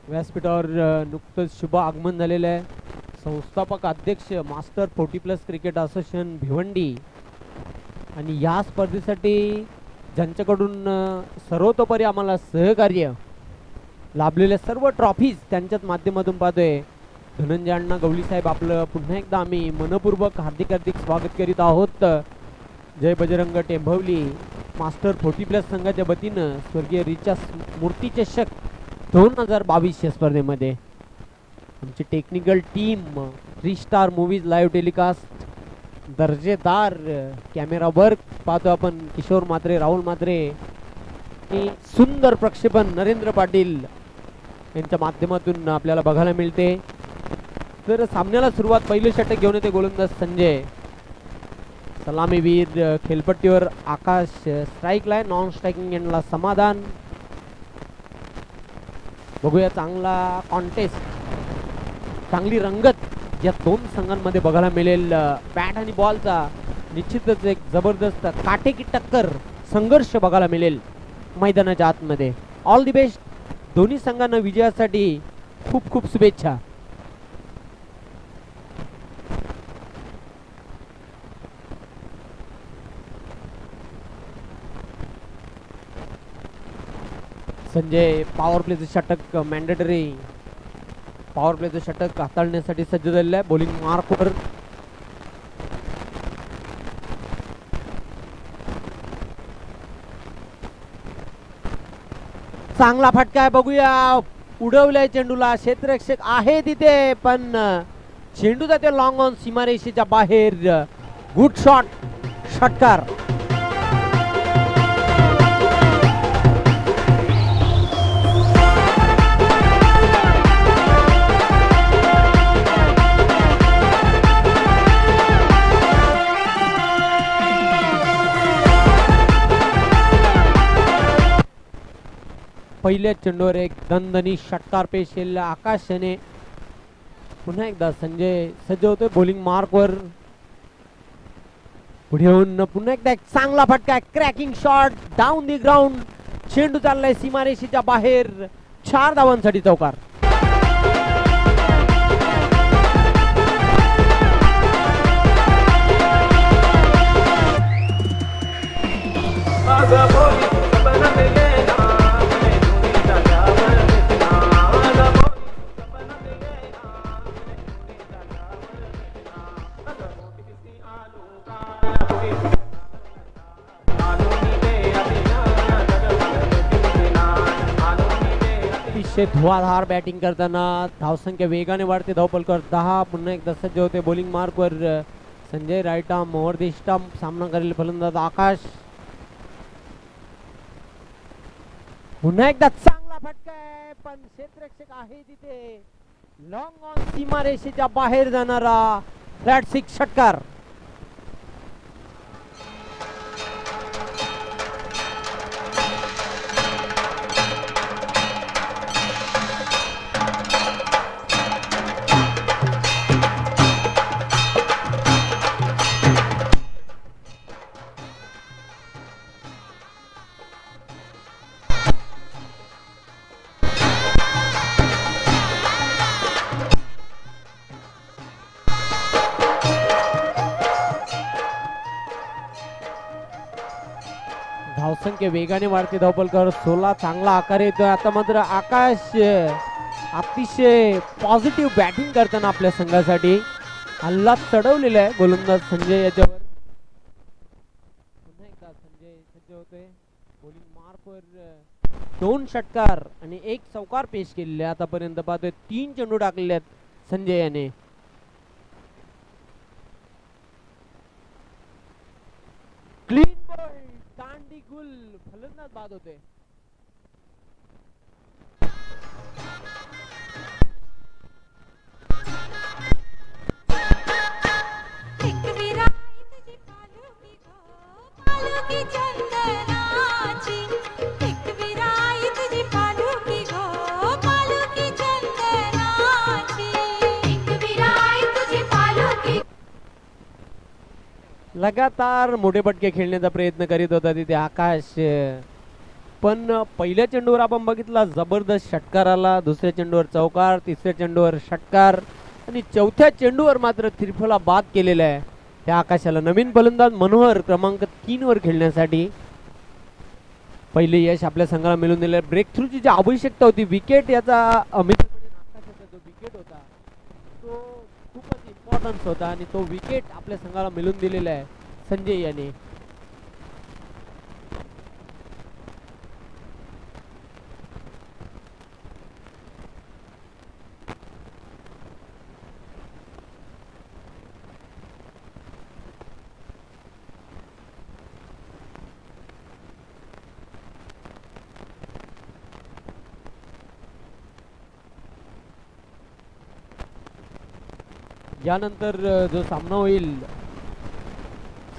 व्यासपीठावर नुकतंच शुभ आगमन झालेलं आहे. संस्थापक अध्यक्ष मास्टर 40+ क्रिकेट असोसिएशन भिवंडी आणि या स्पर्धेसाठी ज्यांच्याकडून सर्वतोपरी आम्हाला सहकार्य लाभलेल्या सर्व ट्रॉफीज त्यांच्याच माध्यमातून पाहतोय. धनंजय अण्णा गवळी साहेब आपलं पुन्हा एकदा आम्ही मनपूर्वक हार्दिक हार्दिक स्वागत करीत आहोत. जय बजरंग टेंभवली मास्टर 40+ संघाच्या वतीनं स्वर्गीय रिचा मूर्ती चषक 2022 या स्पर्धेमध्ये आमची technical team 3 star movies live telecast दर्जेदार कॅमेरा वर्क पाहतो आपण. किशोर म्हात्रे, राहुल म्हात्रे आणि सुंदर प्रक्षेपण नरेंद्र पाटील यांच्या माध्यमातून आपल्याला बघायला मिळते. तर सामन्याला सुरुवात पहिलं षटक घेऊन येते गोलंदाज संजय. सलामीवीर खेळपट्टीवर आकाश स्ट्राईकला आहे. नॉन स्ट्रायकिंग एंडला समाधान. बघूया चांगला कॉन्टेस्ट, चांगली रंगत या दोन संघांमध्ये बघायला मिळेल. बॅट आणि बॉलचा निश्चितच एक जबरदस्त काटेकी टक्कर संघर्ष बघायला मिळेल मैदानाच्या आतमध्ये. ऑल दी बेस्ट दोन्ही संघांना विजयासाठी खूप खूप शुभेच्छा. संजय पॉवर प्लेचं षटक मॅन्डेटरी पॉवर प्लेचं षटक हाताळण्यासाठी सज्ज झालेलं आहे. बॉलिंग मार्कवर चांगला फटका आहे. बघूया उडवलाय चेंडूला. क्षेत्ररक्षक आहे तिथे पण चेंडू जाते लॉंग ऑन सीमारेषेच्या बाहेर. गुड शॉट, षटकार. पहिल्या चेंडूवर एक दणदणी षटकार पेश केलेला आकाशाने. पुन्हा एकदा संजय सज्ज होतोय बॉलिंग मार्कवर. पुढे येऊन पुन्हा एकदा एक चांगला फटका, cracking shot down the ground. चेंडू चाललाय सीमारेषेच्या बाहेर. 4 धावांसाठी चौकार. धुवाधार बॅटिंग करताना धावसंख्या वेगाने वाढते. धावपलकर 10. पुन्हा एकदा सज्ज होते बॉलिंग मार्कवर Sanjay. Right arm over the stump सामना करेल फलंदाज आकाश. पुन्हा एकदा चांगला फटका आहे पण क्षेत्ररक्षक आहे तिथे. लॉंग ऑन सीमारेषेच्या बाहेर जाणारा फ्लॅट 6 षटकार. धावसंख्या वेगाने वाढते. धावपलकर 16. चांगला आकार येतोय. आता मात्र आकाश अतिशय पॉझिटिव्ह बॅटिंग करताना आपल्या संघासाठी हल्ला चढवलेला आहे गोलंदाज संजय याच्यावर. पुन्हा एकदा संजय सज्ज होतोय बॉलिंग मार्कवर. 2 षटकार आणि 1 चौकार पेश केलेले आतापर्यंत पाहतोय. 3 चेंडू टाकलेले आहेत संजय याने. क्लीन बॉल, दांडी गुल, फलंदाज बाद होते. लगातार मोठे पटके खेळण्याचा प्रयत्न करीत होता तिथे आकाश. पण पहिल्या चेंडूवर आपण बघितला जबरदस्त षटकार आला, दुसऱ्या चेंडूवर चौकार, तिसऱ्या चेंडूवर षटकार आणि चौथ्या चेंडूवर मात्र त्रिफला बाद केलेला आहे त्या आकाशाला. नवीन फलंदाज मनोहर क्रमांक 3 वर खेळण्यासाठी पहिले यश आपल्या संघाला मिळून दिले. ब्रेक थ्रूची जी आवश्यकता होती, विकेट याचा आकाशाचा जो विकेट होता तो खूपच इम्पॉर्टन्स होता आणि तो विकेट आपल्या संघाला मिळून दिलेला आहे संजय याने. यानंतर जो सामना होईल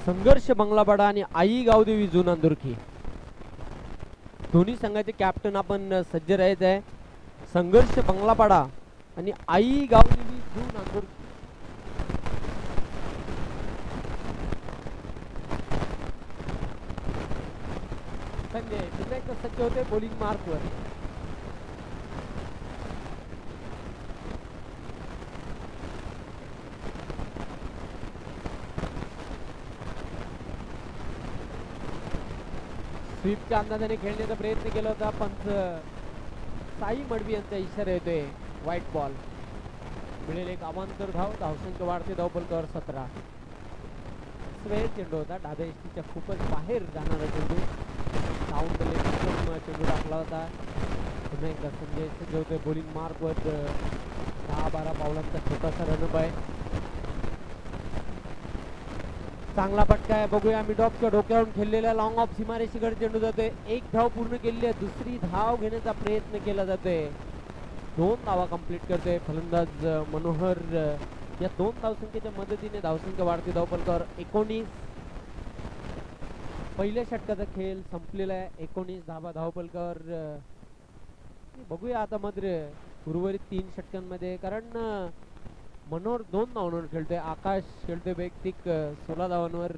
संघर्ष बंगलापाडा आणि आई गावदेवी जून अंदुरकी, दोन्ही संघाचे कॅप्टन आपण सज्ज राहायचं आहे. संघर्ष बंगलापाडा आणि आई गावदेवी जून अंदुरकी. संजय पुन्हा एकदा सज्ज होते बॉलिंग मार्कवर. स्वीपच्या अंदाजाने खेळण्याचा प्रयत्न केला होता पण साई मडवी यांचा इशारा येतोय व्हाईट बॉल. मिळेल एक अवांतर धाव, धावसंख्या वाढते धावफलकावर 17. स्वेर चेंडू होता, डाव्या एसटीच्या खूपच बाहेर जाणारा चेंडू, साऊंड चेंडू टाकला होता. पुन्हा एकदा संजय सज्ज होतोय बॉलिंग मार्कवर. 10-12 पावलांचा छोटासा रनअप आहे. चांगला फटका आहे, बघूया मिड ऑफच्या डोक्यावरून खेळलेला लॉंग ऑफ सीमारेषेकडे चेंडू जातोय. एक धाव पूर्ण केली आहे, दुसरी धाव घेण्याचा प्रयत्न केला जातोय. 2 धावा कंप्लीट करतोय फलंदाज मनोहर. या 2 धावसंख्येच्या मदतीने धावसंख्या वाढते धावफलकावर 19. पहिल्या षटकाचा खेळ संपलेला आहे. 19 धावा धावफलकावर. बघूया आता मात्र उर्वरित 3 षटकांमध्ये, कारण मनोहर 2 धावांवर खेळतोय, आकाश खेळतोय वैयक्तिक 16 धावांवर.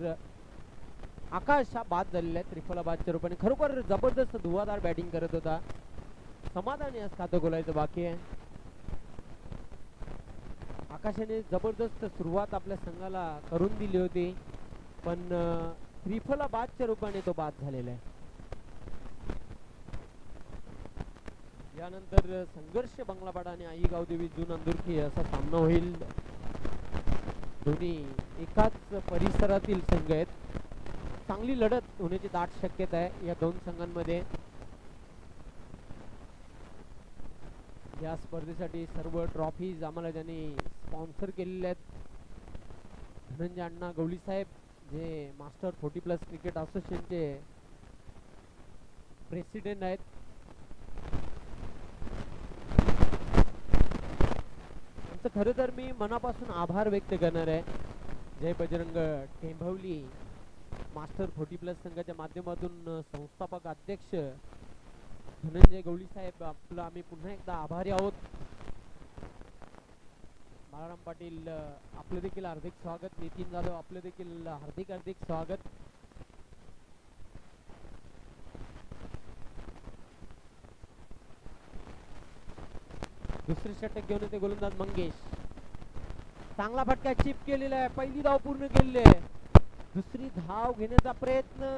आकाश हा बाद झालेला आहे त्रिफला बादच्या रूपाने. खरोखर जबरदस्त धुवाधार बॅटिंग करत होता. समाधानी आज खातं गोलायचं बाकी आहे. आकाशाने जबरदस्त सुरुवात आपल्या संघाला करून दिली होती पण त्रिफला बादच्या रूपाने तो बाद झालेला आहे. यानंतर संघर्ष बंगलापाडा आणि आई गावदेवी जून अंदुरकी असा सामना होईल. दोन्ही एकाच परिसरातील संघ आहेत. चांगली लढत होण्याची दाट शक्यता आहे या 2 संघांमध्ये. या स्पर्धेसाठी सर्व ट्रॉफीज आम्हाला ज्यांनी स्पॉन्सर केलेले आहेत, धनंजय अण्णा गवळी साहेब जे मास्टर 40+ क्रिकेट असोसिएशनचे प्रेसिडेंट आहेत. खरं तर मी मनापासून आभार व्यक्त करणार आहे जय बजरंग टेंभवली मास्टर 40+ संघाच्या माध्यमातून संस्थापक अध्यक्ष धनंजय गवळी साहेब, आपलं आम्ही पुन्हा एकदा आभारी आहोत. बाळाराम पाटील आपलं देखील हार्दिक स्वागत. नितीन जाधव आपलं देखील हार्दिक हार्दिक स्वागत. दुसरे षटक घेऊन येते गोलंदाज मंगेश. चांगला फटका चिप केलेला आहे, पहिली धाव पूर्ण केलेली आहे. दुसरी धाव घेण्याचा प्रयत्न,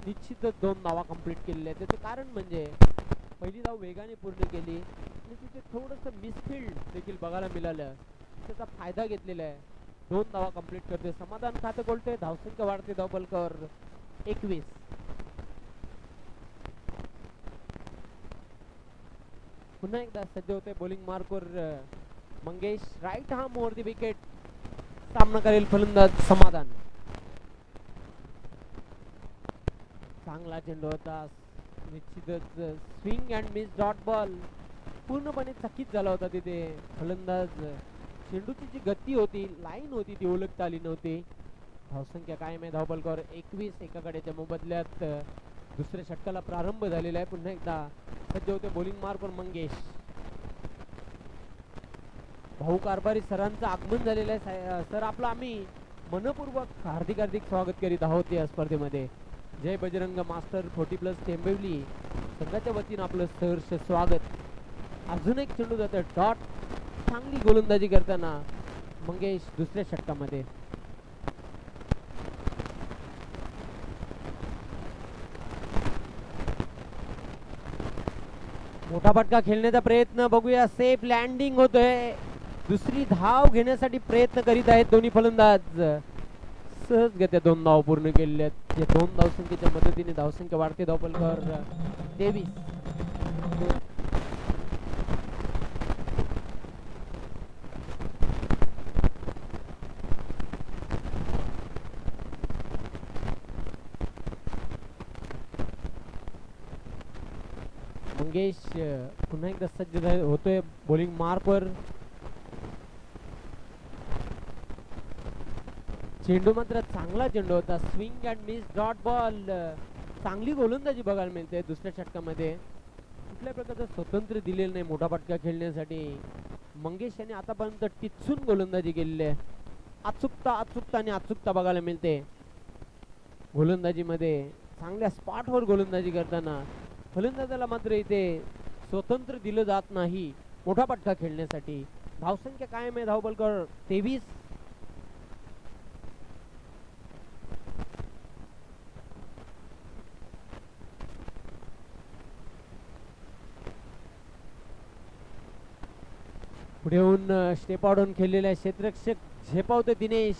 निश्चितच 2 धावा कंप्लीट केलेल्या आहेत. त्याचे कारण म्हणजे पहिली धाव वेगाने पूर्ण केली आणि तिथे थोडंसं मिसफिल्ड देखील बघायला मिळालं, त्याचा फायदा घेतलेला आहे. 2 धावा कंप्लीट करते, समाधान खातं बोलते, धावसंख्या वाढते धावफलकावर 21. पुन्हा एकदा सज्ज होते बॉलिंग मार्कवर Mangesh. Right arm over the wicket. सामना करेल फलंदाज समाधान. चांगला चेंडू होता, निश्चितच swing and miss dot ball. पूर्णपणे चकित झाला होता तिथे फलंदाज. चेंडूची जी गती होती, लाईन होती, ती ओळखता आली नव्हती. धावसंख्या कायम आहे धावफलकावर 21. एका गड्याच्या मोबदल्यात दुसऱ्या षटकाला प्रारंभ झालेला आहे. पुन्हा एकदा सज्ज होते बॉलिंग मार्कवर मंगेश. भाऊ कारभारी सरांचं आगमन झालेलं आहे. सर आपलं आम्ही मनपूर्वक हार्दिक हार्दिक स्वागत करीत आहोत या स्पर्धेमध्ये. जय बजरंग मास्टर 40+ टेंबिवली संघाच्या वतीनं आपलं सहर्ष स्वागत. अजून एक चेंडू जातोय डॉट. चांगली गोलंदाजी करताना मंगेश दुसऱ्या षटकामध्ये. मोठा फटका खेळण्याचा प्रयत्न बघूया. सेफ लँडिंग होतोय. दुसरी धाव घेण्यासाठी प्रयत्न करीत आहेत दोन्ही फलंदाज. सहजगत्या 2 धाव पूर्ण केलेल्या आहेत. 2 धावसंख्येच्या मदतीने धावसंख्या वाढते. धावफलकावर 23. मंगेश पुन्हा एकदा सज्ज होतोय बॉलिंग मार्कवर. चेंडू मात्र चांगला चेंडू होता. Swing and miss dot ball. चांगली गोलंदाजी बघायला मिळते दुसऱ्या षटकामध्ये. कुठल्या प्रकारचं स्वतंत्र दिलेलं नाही मोठा फटका खेळण्यासाठी. मंगेश यांनी आतापर्यंत टिचून गोलंदाजी केलेली आहे. अचूकता आणि अचूकता बघायला मिळते गोलंदाजीमध्ये. चांगल्या स्पॉटवर गोलंदाजी करताना फलंदाजाला मात्र इथे स्वतंत्र दिलं जात नाही मोठा फटका खेळण्यासाठी. धावसंख्या कायम आहे. धावफलकावर 23. पुढे येऊन स्टेप आउट खेळलेला क्षेत्ररक्षक झेपावतो दिनेश.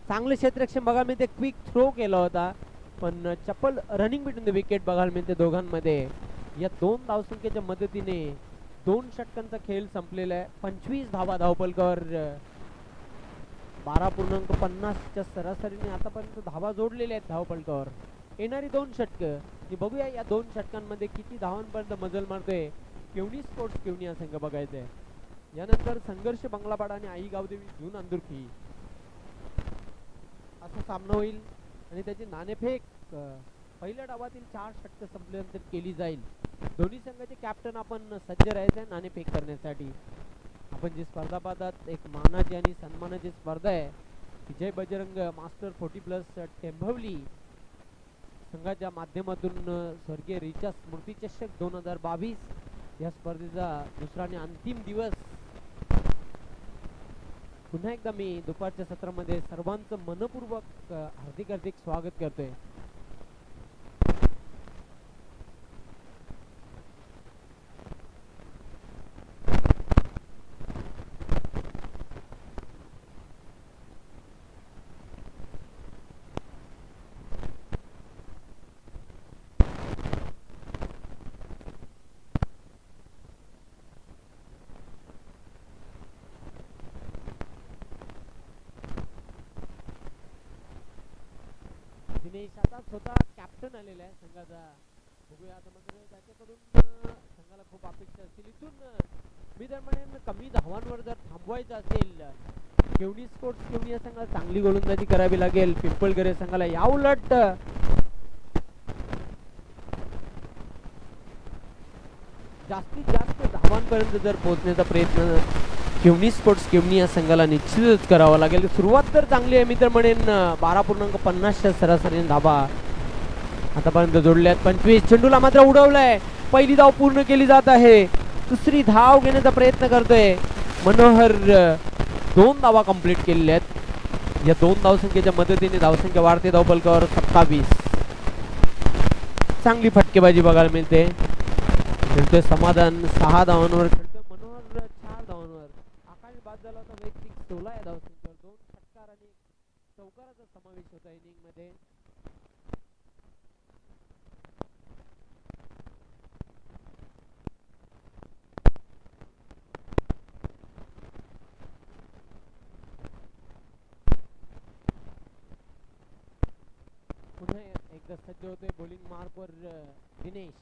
चांगलं क्षेत्ररक्षण बघायला मिळते. क्विक थ्रो केला होता पण चप्पल रनिंग बिटवीन द विकेट बघायला मिळते दोघांमध्ये. या 2 धावसंख्येच्या मदतीने 2 षटकांचा खेळ संपलेला आहे. 25 धावा धावफलकावर. 12.50च्या सरासरीने आतापर्यंत धावा जोडलेल्या आहेत धावफलकावर. येणारी 2 षटक बघूया. या 2 षटकांमध्ये किती धावांपर्यंत मजल मारतोय केवणी स्पोर्ट्स केवणी हा संघ बघायचंय. यानंतर संघर्ष बंगलापाडा आणि आई गावदेवी जून अंदुरखी असा सामना होईल आणि त्याची नाणेफेक पहिल्या डावातील 4 षटक संपल्यानंतर केली जाईल. दोन्ही संघाचे कॅप्टन आपण सज्ज राहायचे नाणेफेक करण्यासाठी. आपण जी स्पर्धा पाहतात एक मानाची आणि सन्मानाची स्पर्धा आहे. जय बजरंग मास्टर 40+ टेंबिवली संघाच्या माध्यमातून स्वर्गीय रिचा स्मृती चषक 2022 या स्पर्धेचा दुसरा आणि अंतिम दिवस. पुन्हा एकदा मी दुपारच्या सत्रामध्ये सर्वांचं मनपूर्वक हार्दिक स्वागत करतोय. दिनेश आता स्वतः कॅप्टन आलेला आहे संघाचा. बघूया आता मात्र त्याच्याकडून संघाला खूप अपेक्षा असतील. इथून मी तर म्हणेन कमी धावांवर जर थांबवायचं असेल केवणी स्पोर्ट्स केवणी या संघाला चांगली गोलंदाजी करावी लागेल. पिंपळगरे संघाला या उलट जास्तीत जास्त धावांपर्यंत जर पोहोचण्याचा प्रयत्न केवणी स्पोर्ट्स केवणी या संघाला निश्चितच करावा लागेल. सुरुवात तर चांगली आहे. मी तर म्हणेन 12.50च्या सरासरीने धावा आतापर्यंत जोडल्यात. 25 चेंडूला मात्र उडवलंय. पहिली धाव पूर्ण केली जात आहे. दुसरी धाव घेण्याचा प्रयत्न करतोय मनोहर. 2 धावा कंप्लीट केलेल्या आहेत. या 2 धावसंख्येच्या मदतीने धावसंख्या वाढते. धावफलकावर 27. चांगली फटकेबाजी बघायला मिळते. खेळतोय समाधान 6 धावांवर. खेळतोय मनोहर 4 धावांवर. आकाश बाद झाला होता वैयक्तिक 16 या धावसंख्येवर. 2 षटकार आणि चौकाराचा समावेश होता इनिंग मध्ये. पुन्हा एकदा सज्ज होतोय बॉलिंग मार्कवर दिनेश.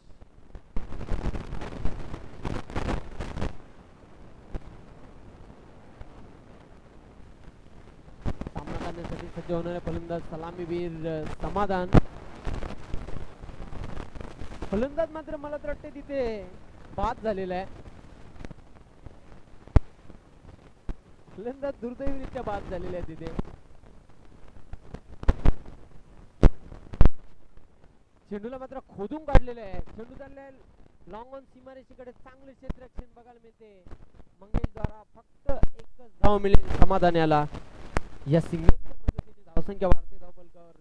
सामना करण्यासाठी सज्ज होणारे फलंदाज सलामीवीर समाधान. फलंदाज मात्र मला तर वाटते तिथे बाद झालेला आहे. फलंदाज दुर्दैवीरित्या बाद झालेले आहे तिथे. चेंडूला मात्र खोदून काढलेलं आहे. चेंडू चाललाय लॉंग ऑन सीमारेषेकडे. चांगले क्षेत्ररक्षण बघायला मिळते मंगेश द्वारा. फक्त एकच धाव मिळेल समाधान याला. या सिंगलच्या मदतीने धावसंख्या वाढते धावफलकावर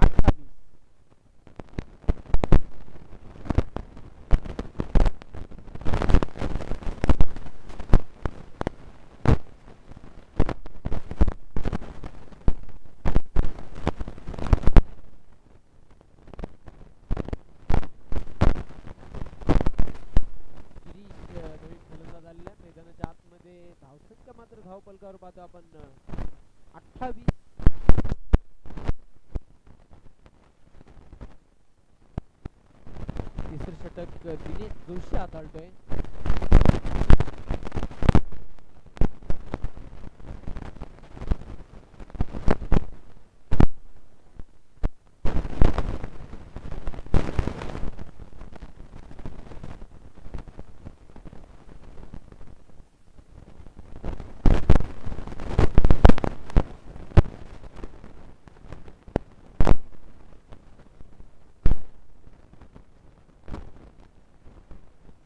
28. मैदानाच्या आतमध्ये धावसंख्या मात्र धावफलकावर पाहतो आपण 28. तिसरं षटक दिनेश जोशी हाताळतोय.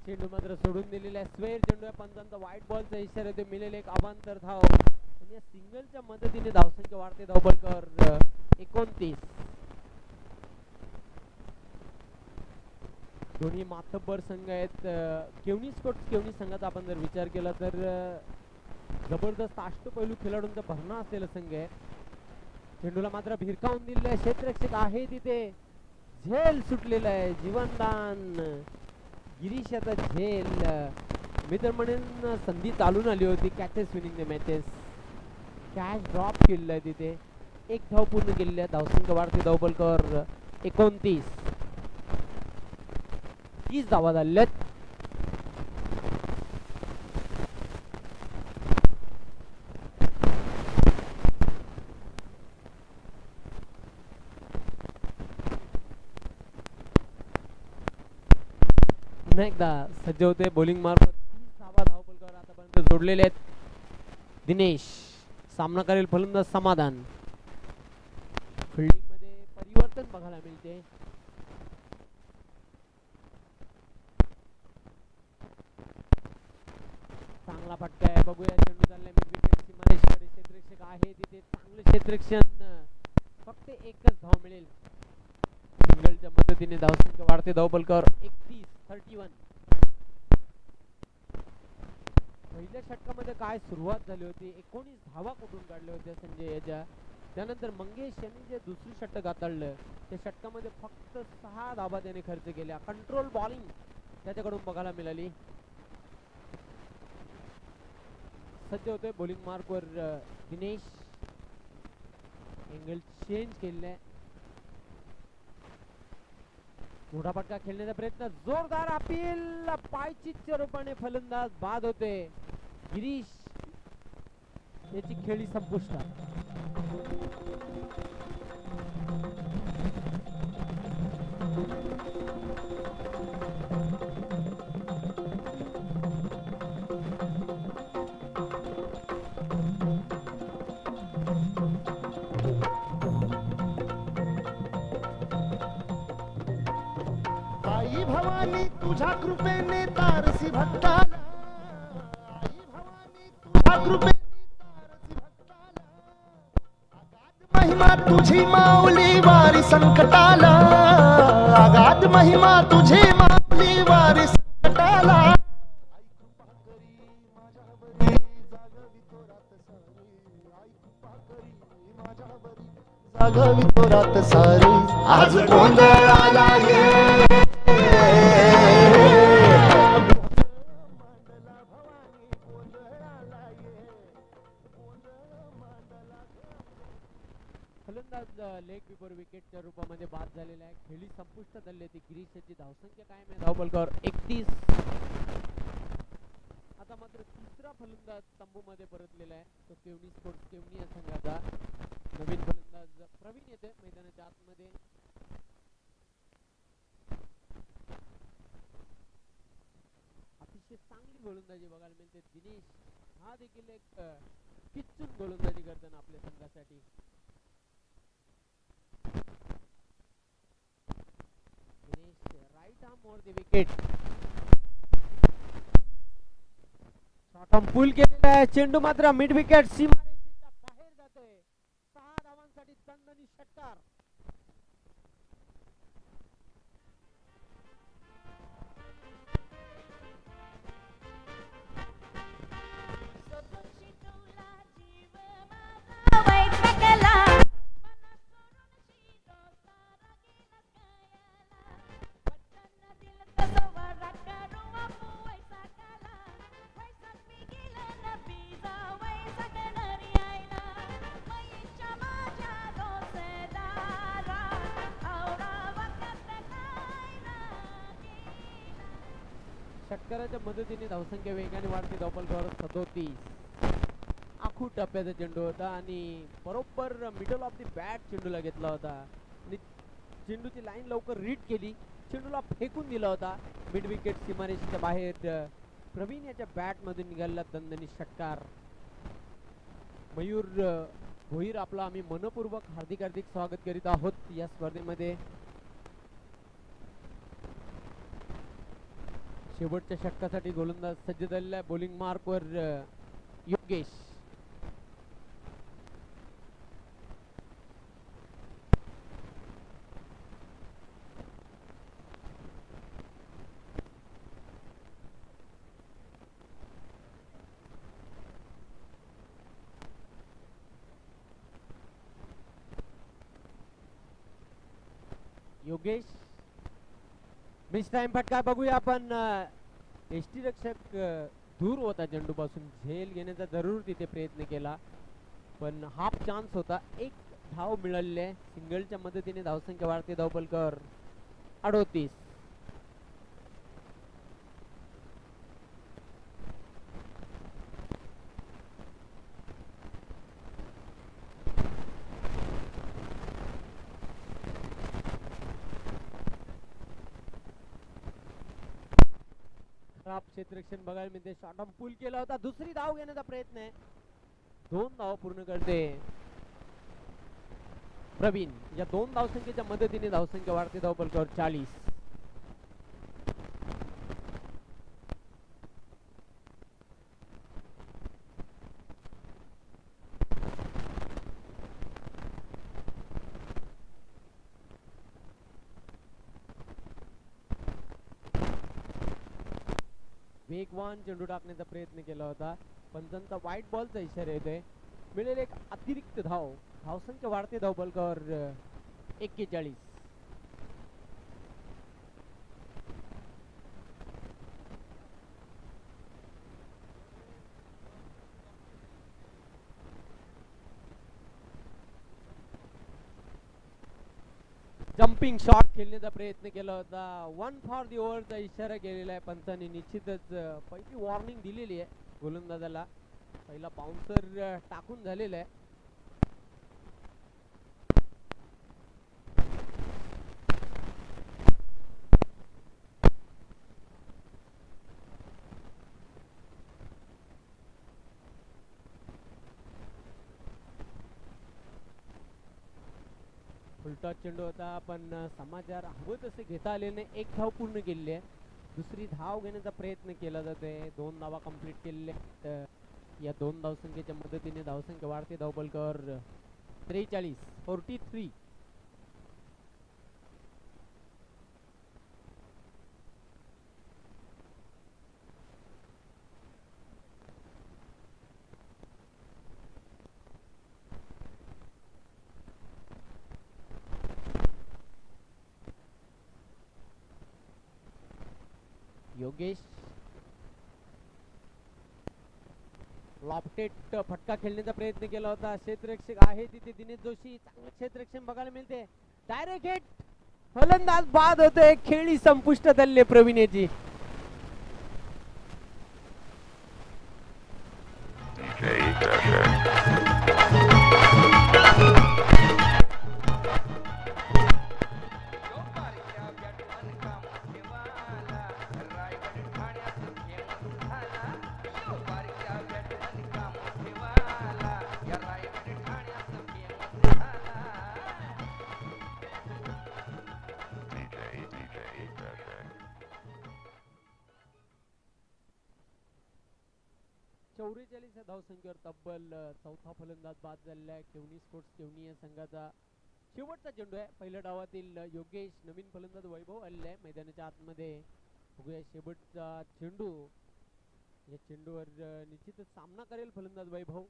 चेंडू मात्र सोडून दिलेला आहे. स्वेर चेंडू पंचांचा व्हाईट बॉलचा इशारा देतो. मिळेल एक अवांतर धाव. आणि या सिंगलच्या मदतीने धावसंख्या वाढते धावफलकावर 29. दोन्ही मातब्बर संघ आहेत. केवनी स्पोर्ट्स केवनी संघाचा आपण जर विचार केला तर जबरदस्त अष्टपैलू खेळाडूंचा भरणा असलेला संघ आहे. चेंडूला मात्र भिरकावून दिलेला आहे. क्षेत्ररक्षक आहे तिथे. झेल सुटलेला आहे. जीवनदान गिरीश याचा झेल. मी तर म्हणेन संधी चालून आली होती. Catches winning the matches. Catch drop केलेला आहे तिथे. एक धाव पूर्ण केलेली आहे. धावसंख्या वाढते धावफलकावर 29. 30 धावा झाल्यात. पुन्हा एकदा सज्ज होते बॉलिंग मार्फत. 30 धावा धावफलकावर आतापर्यंत जोडलेले आहेत. दिनेश सामना करेल फलंदाज समाधान. फिल्डिंग मध्ये परिवर्तन बघायला मिळते. चांगला फटका आहे. बघूया चेंडू चाललाय मिड विकेट सीमारेषेकडे. क्षेत्ररक्षक आहे तिथे. चांगलं क्षेत्ररक्षण. फक्त एकच धाव मिळेल. सिंगलच्या मदतीने धावसंख्या वाढते धावफलकावर 31. पहिल्या षटकामध्ये काय सुरुवात झाली होती. 19 धावा कुठून काढल्या होत्या संजय याच्या. त्यानंतर मंगेश यांनी जे दुसरी षटक हाताळलं त्या षटकामध्ये फक्त 6 धावा त्याने खर्च केल्या. कंट्रोल बॉलिंग त्याच्याकडून बघायला मिळाली. सज्ज होतोय बॉलिंग मार्कवर दिनेश. अँगल चेंज केलेला. मोठा फटका खेळण्याचा प्रयत्न. जोरदार अपील. पायचीतच्या रूपाने फलंदाज बाद होते. गिरीश याची खेळी संपुष्टात. आई भवानी तुझ्या कृपेने तारसी भक्ताला. आई भवानी तुझ्या कृपेने तारसी भक्ताला. अगाध महिमा तुझी माऊली वारी संकटाला. अगाध महिमा तुझी माऊली वारी संकटाला. आई कृपा करी माझ्यावरी जागवी तो रात सारी. आई कृपा करी माझ्यावरी जागवी तो रात सारी. आज गोंधळ आला ये. फलंदाज लेग बिफोर विकेटच्या रूपामध्ये बाद झालेला आहे. खेळी संपुष्टात आली होती. गिरीश याची धावसंख्या कायम आहे धावफलकावर 31. आता मात्र तिसरा फलंदाज तंबूमध्ये परतलेला आहे. तो केवनी स्पोर्ट्स केवनी या संघाचा नवीन फलंदाज प्रवीण येते मैदानाच्या आतमध्ये. अतिशय चांगली गोलंदाजी बघायला मिळते. दिनेश हा देखील एक पिचून गोलंदाजी करताना आपल्या संघासाठी. Right arm over the wicket. Short arm pull केलेला आहे. चेंडू मात्र मिड विकेट सीमारेषेच्या बाहेर जातोय. 6 धावांसाठी दणदणीत षटकार. षटकाराच्या मदतीने धावसंख्या वेगाने वाढते. धावफलकावर 37. आखूड टप्प्याचा चेंडू होता आणि बरोबर मिडल ऑफ द बॅट चेंडूला घेतला होता आणि चेंडूची लाईन लवकर रीड केली. चेंडूला फेकून दिला होता मिड विकेट सीमारेषेच्या बाहेर. प्रवीण याच्या बॅट मधून निघालेला दणदणीत षटकार. मयूर भोईर आपलं आम्ही मनपूर्वक हार्दिक हार्दिक स्वागत करीत आहोत या स्पर्धेमध्ये. शेवटच्या षटकासाठी गोलंदाज सज्ज झालेला आहे. बॉलिंग मार्क वर योगेश. योगेश मिस टाइम फटका बघूया आपण. एसटी रक्षक दूर होता चेंडू पासून. झेल घेण्याचा जरूर तिथे प्रयत्न केला पण हाफ चान्स होता. एक धाव मिळालेली आहे. सिंगलच्या मदतीने धावसंख्या वाढते. धावफलकावर 38. खराब क्षेत्ररक्षण बघायला मिळते. शॉर्ट आर्म पुल केला होता. दुसरी धाव घेण्याचा प्रयत्न आहे. 2 धाव पूर्ण करते प्रवीण. या 2 धावसंख्येच्या मदतीने धावसंख्या वाढते. धावफलकावर 40. वेगवान चेंडू टाकण्याचा प्रयत्न केला होता. पंचांचा वाईट बॉलचा इशारा येतोय. मिळेल एक अतिरिक्त धाव. धावसंख्या वाढते. धावफलकावर 41. जम्पिंग शॉट खेळण्याचा प्रयत्न केला होता. 1 फॉर दी ओव्हरचा इशारा केलेला आहे पंचांनी. निश्चितच पहिली वॉर्निंग दिलेली आहे गोलंदाजाला. पहिला बाउन्सर टाकून झालेला आहे. उलटा चेंडू होता पण समाचार हवं तसे घेता आले नाही. एक धाव पूर्ण केलेली आहे. दुसरी धाव घेण्याचा प्रयत्न केला जातोय. 2 धावा कंप्लीट केलेल्या. या 2 धावसंख्येच्या मदतीने धावसंख्या वाढते. धावफलकावर 43. योगेश लॉफ्टेड फटका खेळण्याचा प्रयत्न केला होता. क्षेत्ररक्षक आहे तिथे दिनेश जोशी. चांगलं क्षेत्ररक्षण बघायला मिळते. Direct hit. फलंदाज बाद होतोय. खेळी संपुष्टात आली प्रवीण याची. DJ. 44 या धावसंख्येवर तब्बल चौथा फलंदाज बाद झालेला आहे. केवनी स्पोर्ट्स केवनी या संघाचा शेवटचा चेंडू आहे. पहिल्या डावातील योगेश, नवीन फलंदाज वैभव आलेला आहे मैदानाच्या आतमध्ये. बघूया शेवटचा चेंडू, या चेंडूवर निश्चितच सामना करेल फलंदाज वैभव.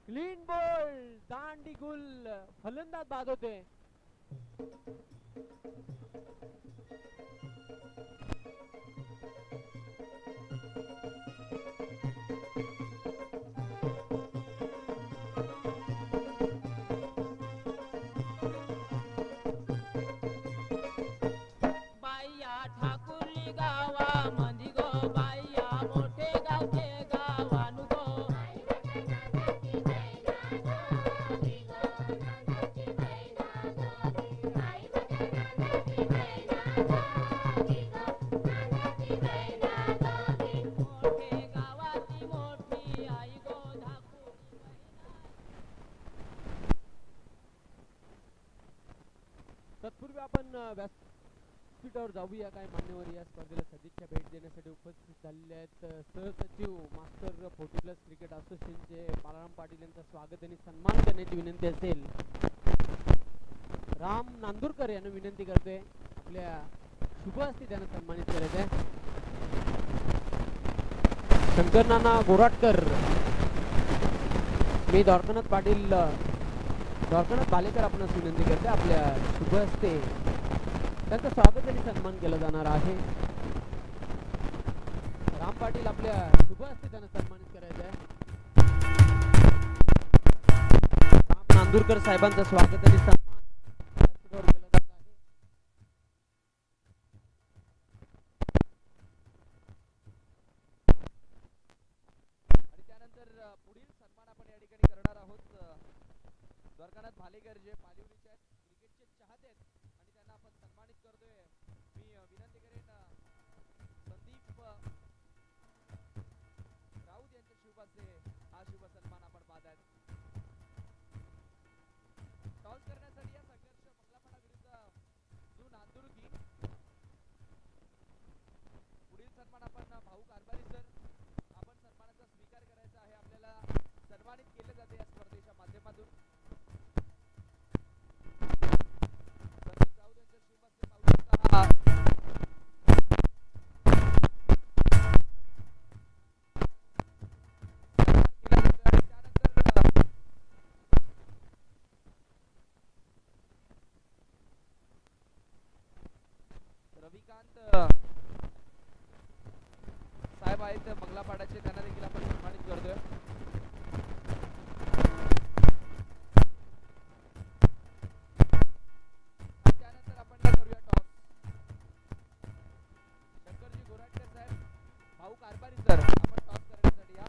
क्लीन बॉल, दांडी गुल, फलंदाज बाद होते. बाया ठाकुर्ली गावा मंदी गो, बाया मोठे गावचे गावानु गो. मोठे गावाची मोठी आई गो ठाकुर्ली बहिणा. तत्पूर्वी आपण व्यासपीठावर जाऊया. काय मान्यवर या स्पर्धेला सदिच्छा भेट देण्यासाठी उपस्थित झालेले आहेत. सहसचिव मास्टर 40+ क्रिकेट असोसिएशनचे बालाराम पाटील यांचं स्वागत आणि सन्मान करण्याची विनंती असेल. राम नांदुरकर यांना विनंती करते आपल्या शुभ हस्ते त्यांना सन्मानित करायचं आहे. शंकर नाना गोराटकर, मी द्वारकानाथ पाटील, द्वारकानाथ बालेकर आपणास विनंती करते आपल्या शुभ हस्ते त्यांचं स्वागत आणि सन्मान केला जाणार आहे. राम पाटील आपल्या शुभ हस्ते त्यांना सन्मानित करायचं आहे. राम नांदुरकर साहेबांचं स्वागत आणि सन्मान व्यासपीठावर केला जात आहे. आणि त्यानंतर पुढील सन्मान आपण या ठिकाणी करणार आहोत. द्वारकानाथ भालेकर जे पालिवलीचे आहेत, क्रिकेटचे चाहते आहेत आणि त्यांना आपण सन्मानित करतोय. मी विनंती करेन संदीप राऊत यांच्या शुभाचे हा शुभ सन्मान आपण पाहतायत. टॉस करण्यासाठी या संघर्ष मंगलापाडा विरुद्ध जू नांदुर्गी. पुढील सन्मान आपण भाऊ कारभारी सर, आपण सन्मानाचा स्वीकार करायचा आहे. आपल्याला सन्मानित केले जाते या स्पर्धेच्या माध्यमातून. संदीप राऊत यांच्या शुभाचे पाहू शकता हा सन्मान केला जातो. आणि त्यानंतर रविकांत साहेब आहेत मंगलापाड्याचे, त्यांना देखील आपण सन्मानित करतोय. आणि त्यानंतर आपण करूया टॉस. शंकरजी गोराटकर साहेब, भाऊ कारभारी सर, आपण टॉस करण्यासाठी या.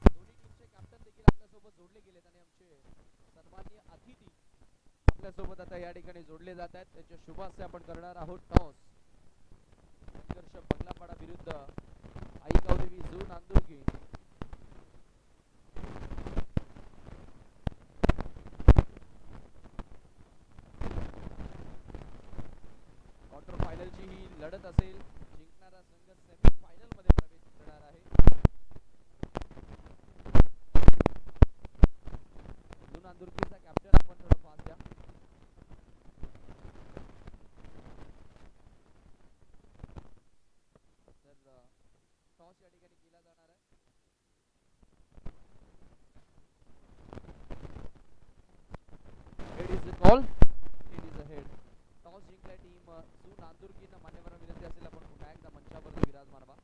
दोन्ही टीमचे कॅप्टन देखील आपल्यासोबत जोडले गेलेत आणि आमचे सन्माननीय अतिथी आपल्यासोबत आता या ठिकाणी जोडले जात आहेत. त्यांच्या शुभ हस्ते आपण करणार आहोत टॉस. संघर्ष बंगलापाडा विरुद्ध आईगावदेवी जू नांदुर्गी. क्वार्टर फायनलची ही लढत असेल. जिंकणारा संघ सेमी फायनल मध्ये प्रवेश करणार आहे. जू नांदुर्गीचा कॅप्टन आपण थोडं पाहत द्या. तर टॉस या ठिकाणी केला जाणार आहे. Head is the call, head is a head. Toss जिंकलाय टीम जू नांदुर्गीनं. मान्यवरांना विनंती असेल आपण पुन्हा एकदा मंचावर विराजमान व्हा.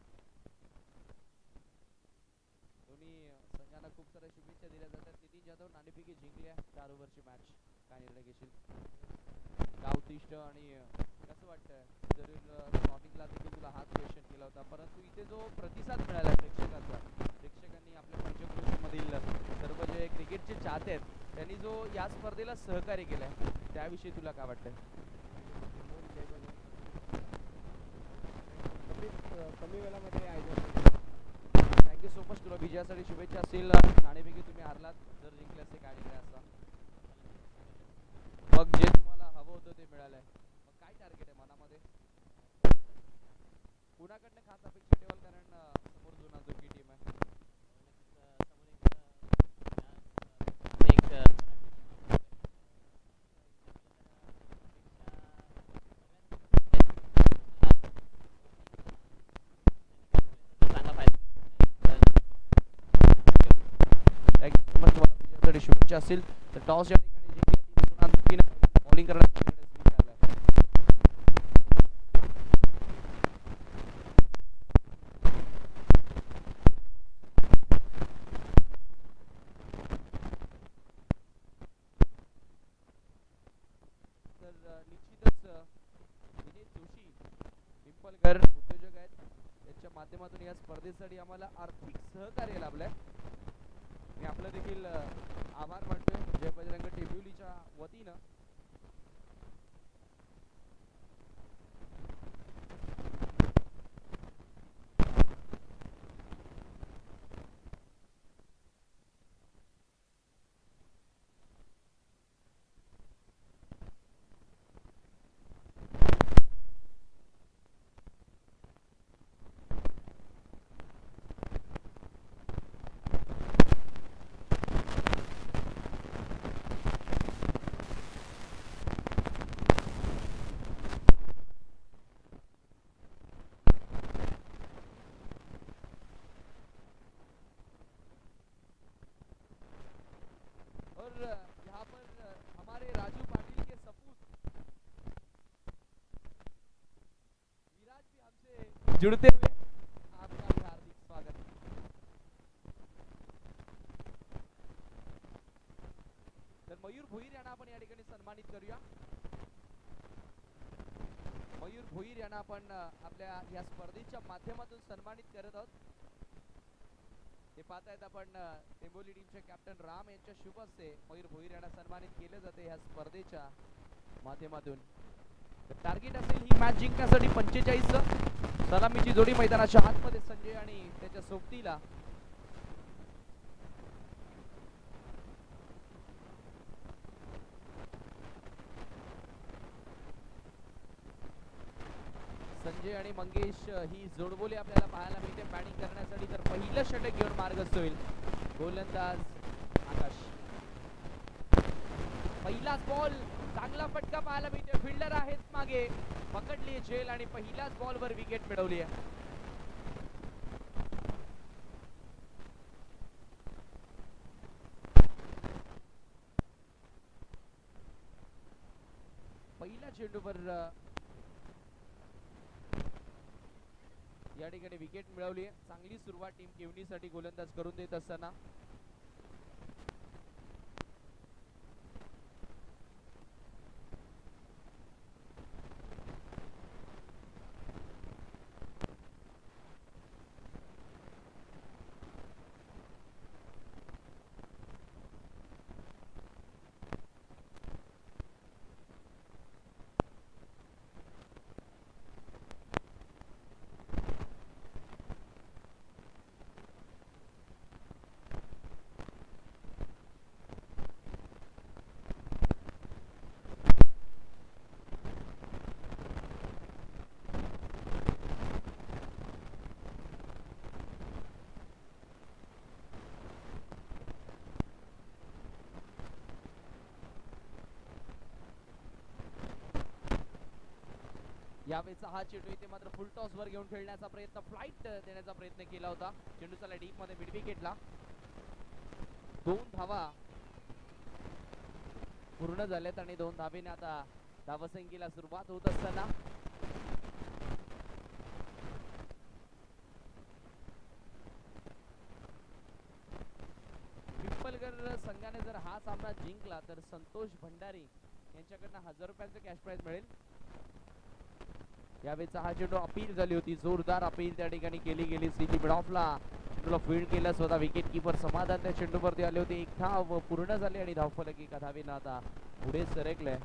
दोन्ही संघांना खूप साऱ्या शुभेच्छा दिल्या जातात. नितीन जाधव, नाणेफेकी जिंकल्या 4 ओव्हरची मॅच. काय निर्णय घेशील? गावतिष्ठ आणि कसं वाटतं? जरूर स्टार्टिंगला देखील तुला हाच क्वेश्चन केला होता, परंतु इथे जो प्रतिसाद मिळाला प्रेक्षकांचा, प्रेक्षकांनी जो या स्पर्धेला सहकार्य केलंय त्याविषयी तुला काय वाटतंय? कमी वेळामध्ये आयोजन थँक्यू सो मच. तुला विजयासाठी शुभेच्छा असतील. नाणेफेकी तुम्ही हारलात, जर जिंकले असते काय निर्णय असता? मग जे तुम्हाला हवं होतं ते मिळालंय. मग काय टार्गेट आहे मनामध्ये? कुणाकडनं खास अपेक्षा ठेवाल, कारण समोर जुना जोगी टीम आहे? Thank you much. तुम्हाला विजयासाठी शुभेच्छा असतील. तर टॉस या ठिकाणी जिंकल्या टीम जुना जोगीने पहिल्यांदा बॉलिंग करण्याचा निर्णय स्वीकारलाय. तर निश्चितच विजय जोशी पिंपलकर उद्योजक आहेत, त्यांच्या माध्यमातून या स्पर्धेसाठी आम्हाला आर्थिक सहकार्य लाभलंय. मी आपलं देखील आभार मानतोय जय बजरंग टेंबिवलीच्या वतीनं. और यहाँ पर हमारे राजू पाटिल के सपूत विराज भी हमसे जुड़ते हुए, आपका भी हार्दिक स्वागत. तर मयूर भोईर यांना आपण या ठिकाणी सन्मानित करूया. मयूर भोईर यांना आपण आपल्या या स्पर्धेच्या माध्यमातून सन्मानित करत आहोत. ते पाहतायत आपण टेंबोली टीमचे कॅप्टन राम यांच्या शुभ हस्ते मयूर भोईर यांना सन्मानित केले जाते ह्या स्पर्धेच्या माध्यमातून. टार्गेट असेल ही मॅच जिंकण्यासाठी 45. सलामीची जोडी मैदानाच्या आतमध्ये संजय आणि त्याच्या सोबतीला संजय आणि मंगेश ही जोडबोली आपल्याला पाहायला मिळते बॅटिंग करण्यासाठी. तर पहिलं षटक घेऊन मार्गस्थ होईल गोलंदाज आकाश. पहिलाच बॉल, चांगला फटका पाहायला मिळते. फिल्डर आहेत मागे, पकडली झेल आणि पहिल्याच बॉलवर विकेट मिळवली आहे. पहिल्या चेंडूवर या ठिकाणी विकेट मिळवली. चांगली सुरुवात टीम केवनीसाठी गोलंदाज करून देत असताना. यावेळेचा हा चेंडू इथे मात्र फुल टॉस वर घेऊन खेळण्याचा प्रयत्न, फ्लाइट देण्याचा प्रयत्न केला होता. चेंडू चला डीप मध्ये मिड विकेटला. 2 धावा पूर्ण झाल्यात आणि 2 धावेने आता धावसंख्येला सुरुवात होत असताना पिंपलकर संघाने जर हा सामना जिंकला तर संतोष भंडारी यांच्याकडनं 1000 रुपयांचं कॅश प्राइज मिळेल. यावेळेचा हा चेंडू अपील झाली होती, जोरदार अपील त्या ठिकाणी केली गेली. सिटी मिड ऑफला चेंडूला फील्ड केलं स्वतः विकेट किपर समाधान त्या चेंडूवरती आले होते. एक धाव पूर्ण झाली आणि धावफलक एका धावेनं आता पुढे सरकलंय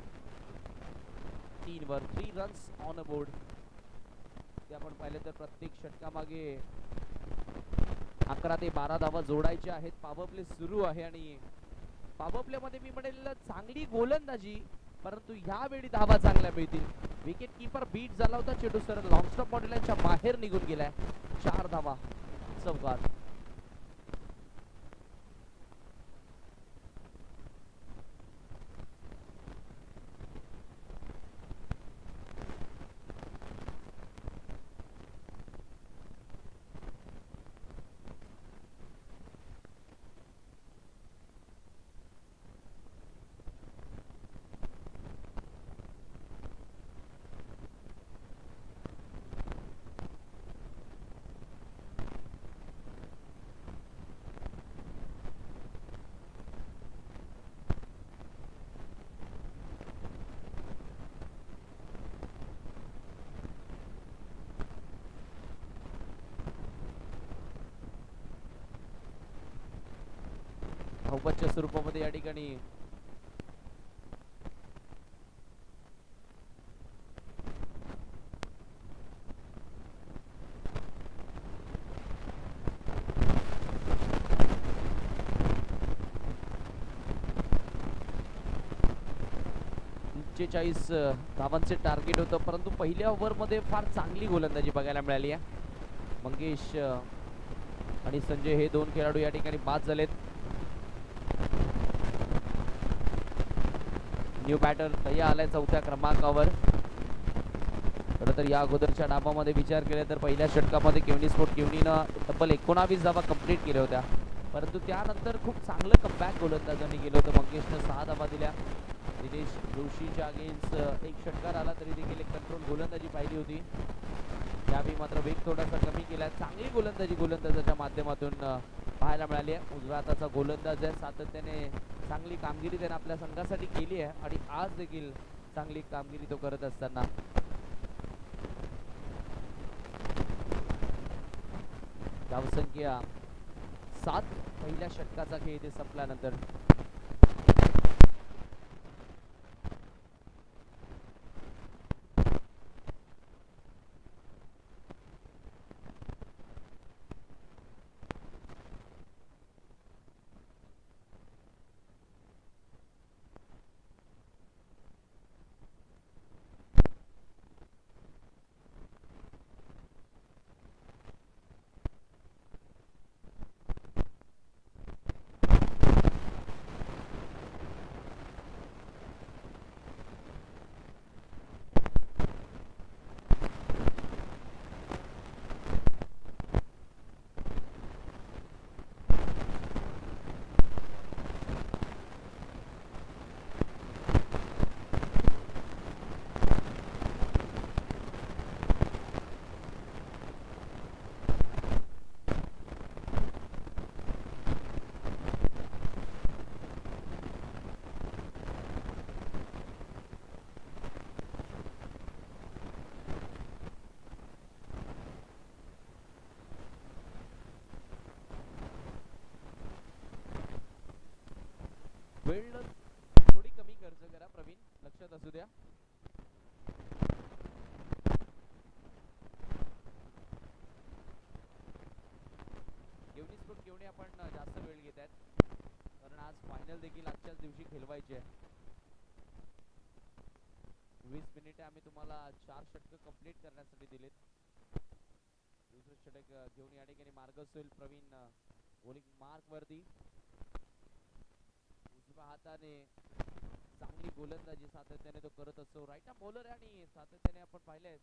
3 वर. 3 रन्स ऑन अ बोर्ड. ते आपण पाहिलं तर प्रत्येक षटकामागे 11 ते 12 धावा जोडायच्या आहेत. पॉवर प्ले सुरू आहे आणि पॉवर प्ले मध्ये मी म्हणेल चांगली गोलंदाजी, परंतु यावेळी धावा चांगल्या मिळतील. विकेट किपर बीट झाला होता, चेंडू सर लॉंग स्टॉप बॉडीलाईनच्या बाहेर निघून गेलाय. 4 धावा चौकार. धावपच्या स्वरूपामध्ये या ठिकाणी धावांचे टार्गेट होतं, परंतु पहिल्या ओव्हर मध्ये फार चांगली गोलंदाजी बघायला मिळाली आहे. मंगेश आणि संजय हे 2 खेळाडू या ठिकाणी बाद झालेत. न्यू बॅटर दया आलाय 4थ्या क्रमांकावर. खरं तर या अगोदरच्या डावामध्ये विचार केला तर पहिल्या षटकामध्ये केवनी स्पोर्ट केवनीनं तब्बल 19 धावा कंप्लीट केल्या होत्या, परंतु त्यानंतर खूप चांगलं कमबॅक गोलंदाजांनी केलं होतं. मंगेशनं 6 धावा दिल्या. दिनेश जोशीच्या अगेन्स्ट एक षटकार आला तरी देखील एक कंट्रोल गोलंदाजी पाहिली होती. यावेळी मात्र वेग थोडासा कमी केला. चांगली गोलंदाजी गोलंदाजाच्या माध्यमातून पाहायला मिळाली आहे. उजव्या हाताचा गोलंदाज आहे, सातत्याने चांगली कामगिरी त्याने आपल्या संघासाठी केली आहे आणि आज देखील चांगली कामगिरी तो करत असताना धावसंख्या 7 पहिल्या षटकाचा खेळ इथे संपल्यानंतर. वेळ थोडी कमी खर्च करा प्रवीण, लक्षात असू द्या. केवढे आपण जास्त वेळ घेत आहेत, कारण आज फायनल देखील आजच्याच दिवशी खेळवायची आहे. 20 मिनिटे आम्ही तुम्हाला 4 षटक कंप्लीट करण्यासाठी दिलेत. दुसरं षटक घेऊन या ठिकाणी मार्गस्थ होईल प्रवीण बॉलिंग मार्क वरती. उजव्या हाताने चांगली गोलंदाजी सातत्याने तो करत असतो. राईट आर्म बॉलर आहे आणि सातत्याने आपण पाहिलंय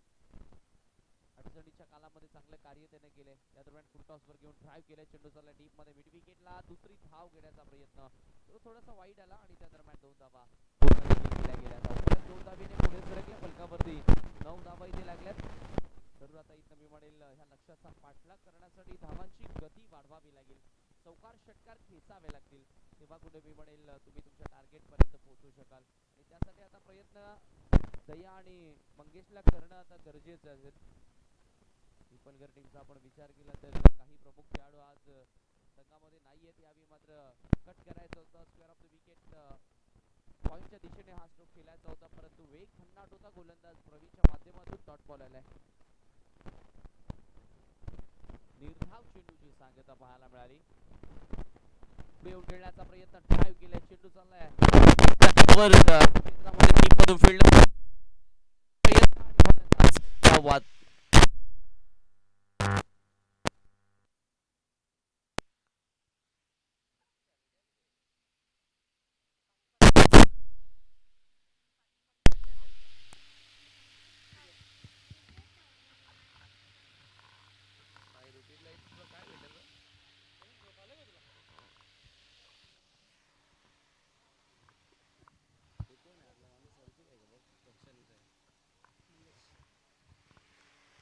अडचणीच्या कालामध्ये चांगलं कार्य त्याने केले. या दरम्यान फुल टॉस वर घेऊन ड्राइव्ह केले, चेंडू चालला डीप मध्ये, मिड विकेटला दुसरी धाव घेण्याचा प्रयत्न, तो थोडासा वाईट आला आणि त्या दरम्यान 2 धावा केल्या गेल्या. 2 धावेने पुढे सरकल्या फलकावरती. 9 धावा इथे लागल्यात. तर आता इथं मी म्हणेल ह्या लक्ष्याचा पाठलाग करण्यासाठी धावांची गती वाढवावी लागेल, चौकार षटकार खेचावे लागतील, तेव्हा कुठे मी म्हणेल तुम्ही तुमच्या टार्गेट पर्यंत पोहोचू शकाल. आणि त्यासाठी आता प्रयत्न दया आणि मंगेशला करणं आता गरजेचं असेल. पिंपलगर टीमचा आपण विचार केला तर काही प्रमुख खेळाडू आज संघामध्ये नाही आहेत. यावेळी मात्र कट करायचं होतं. स्क्वेअर ऑफ द विकेट पॉइंटच्या दिशेने हा स्ट्रोक खेळायचा होता, परंतु वेग भन्नाट होता गोलंदाज प्रवीणच्या माध्यमातून डॉट बॉल आलाय. निर्धाव चेंडूची सांगता पाहायला मिळाली. पुढे येऊन खेळण्याचा प्रयत्न, ड्राईव्ह केलाय, चेंडू चाललाय केंद्रामध्ये टीममधून फील्ड वाद.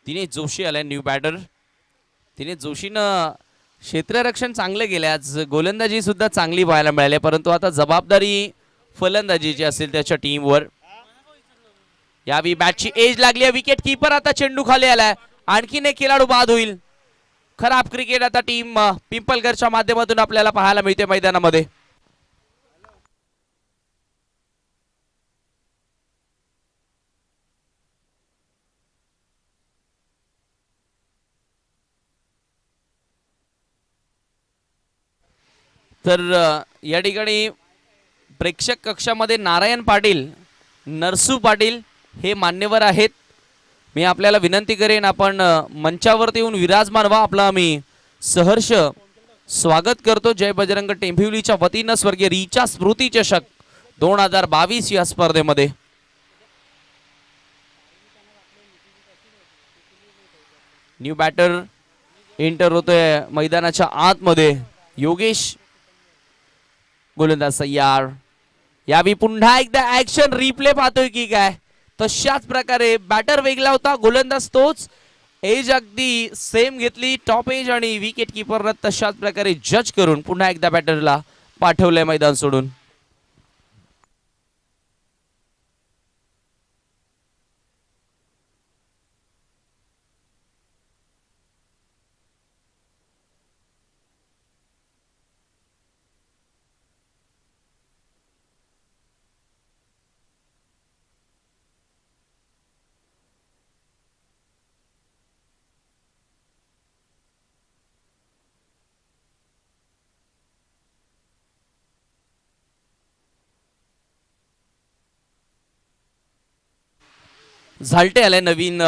दिनेश जोशी आलाय न्यू बॅटर. दिनेश जोशीनं क्षेत्ररक्षण चांगले केले, आज गोलंदाजी सुद्धा चांगली पाहायला मिळाली, परंतु आता जबाबदारी फलंदाजी जी असेल त्याच्या टीमवर. यावेळी बॅटची एज लागली आहे. विकेट किपर आता चेंडू खाली आलाय, आणखीन एक खेळाडू बाद होईल. खराब क्रिकेट आता टीम पिंपलगरच्या माध्यमातून आपल्याला पाहायला मिळते मैदानामध्ये. तर या ठिकाणी प्रेक्षक कक्षामध्ये नारायण पाटील, नरसू पाटील हे मान्यवर आहेत. मी आपल्याला विनंती करेन आपण मंचावरती येऊन विराजमान व्हा. आपला आम्ही सहर्ष स्वागत करतो. जय बजरंग टेंभिवलीच्या वतीनं स्वर्गीय रीचा स्मृती चषक 2022 या स्पर्धेमध्ये. न्यू बॅटर एंटर होतोय मैदानाच्या आतमध्ये. योगेश गोलंदाज तयार. यावेळी पुन्हा एकदा ऍक्शन रिप्ले पाहतोय की काय. तशाच प्रकारे बॅटर वेगळा होता, गोलंदाज तोच. एज अगदी सेम घेतली, टॉप एज, आणि विकेट किपरला तशाच प्रकारे जज करून पुन्हा एकदा बॅटरला पाठवलंय मैदान सोडून. झालटे आले नवीन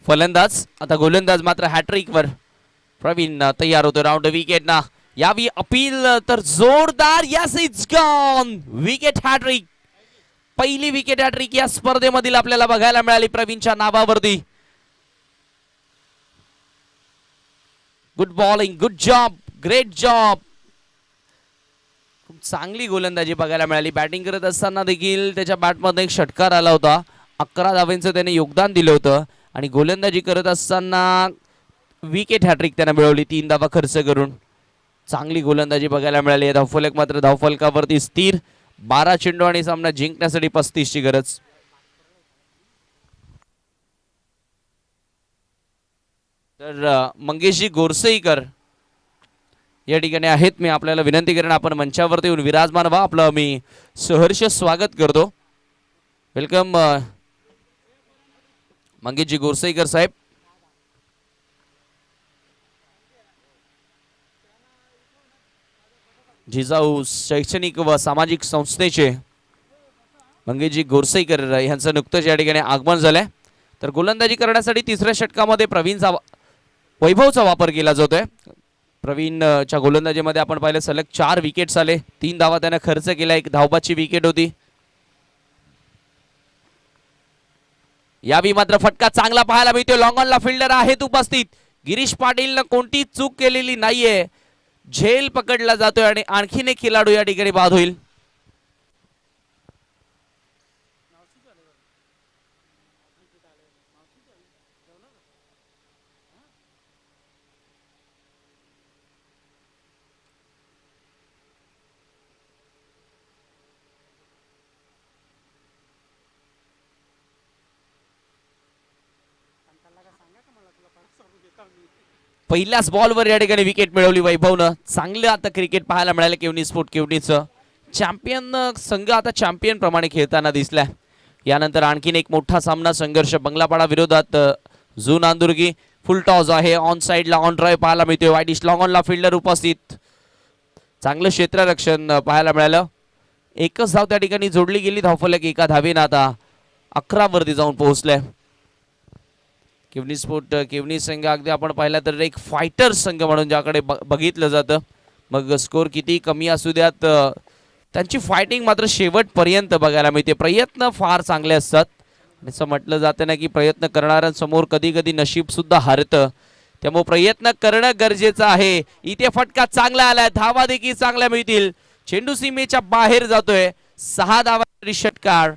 फलंदाज. आता गोलंदाज मात्र हॅट्रिक वर. प्रवीण तयार होतो राऊंड विकेट ना. यावी अपील तर जोरदार. Yes, it's gone. Wicket hattrick. पहिली विकेट हॅट्रिक या स्पर्धेमधील आपल्याला बघायला मिळाली प्रवीणच्या नावावरती. Good bowling, good job, great job. खूप चांगली गोलंदाजी बघायला मिळाली. बॅटिंग करत असताना देखील त्याच्या बॅटमध्ये एक षटकार आला होता. 11 धावांचं त्याने योगदान दिलं होतं, आणि गोलंदाजी करत असताना विकेट हॅट्रिक त्याने मिळवली 3 धावा खर्च करून. चांगली गोलंदाजी बघायला मिळाली. धावफलक मात्र धावफलकावरती स्थिर. 12 चेंडू आणि सामना जिंकण्यासाठी 35 ची गरज. तर मंगेशजी गोरसेकर या ठिकाणी आहेत. मी आपल्याला विनंती करेन आपण मंचावरती येऊन विराजमान व्हा. आपलं मी सहर्ष स्वागत करतो. वेलकम मंगेशजी गोरसेकर साहेब. जिजाऊ शैक्षणिक व सामाजिक संस्थेचे मंगेशजी गोरसेकर यांचं नुकतंच या ठिकाणी आगमन झालंय. तर गोलंदाजी करण्यासाठी तिसऱ्या षटकामध्ये प्रवीणचा वैभवचा वापर केला जातोय. प्रवीणच्या गोलंदाजीमध्ये आपण पाहिलं सलग 4 विकेट्स आले. 3 धावा त्याने खर्च केला. 1 धावबाची विकेट होती. यावेळी मात्र फटका चांगला पाहायला मिळतोय. लॉंग ऑनला फिल्डर आहेत उपस्थित. गिरीश पाटीलनं कोणती चूक केलेली नाहीये. झेल पकडला जातोय आणि आणखीन एक खेळाडू या ठिकाणी बाद होईल. पहिल्याच बॉलवर या ठिकाणी विकेट मिळवली वैभवनं. चांगलं आता क्रिकेट पाहायला मिळालं केवनी स्पोर्ट केवनीचं. चॅम्पियन संघ आता चॅम्पियन प्रमाणे खेळताना दिसलाय. यानंतर आणखीन एक मोठा सामना संघर्ष बंगलापाडा विरोधात झू नांदुर्गी. फुल टॉस आहे ऑन साइडला ऑन ड्राईव्ह पाहायला मिळतोय. वाईडिश लॉंग ऑनला फिल्डर उपस्थित. चांगलं क्षेत्ररक्षण पाहायला मिळालं. एकच धाव त्या ठिकाणी जोडली गेली. धावफलक एका धावेनं आता 11 वरती जाऊन पोहोचले. केवनी स्पोर्ट केवनी संघ अगदी आपण पाहिला तर एक फायटर संघ म्हणून ज्याकडे बघितलं जातं. मग स्कोर किती कमी असू द्यात त्यांची फायटिंग मात्र शेवटपर्यंत बघायला मिळते. प्रयत्न फार चांगले असतात. असं म्हटलं जातं ना की प्रयत्न करणाऱ्यांसमोर कधी कधी नशीब सुद्धा हारतं. त्यामुळे प्रयत्न करणं गरजेचं आहे. इथे फटका चांगला आलाय. धावा देखील चांगल्या मिळतील. चेंडू सीमेच्या बाहेर जातोय. 6 धावा षटकार.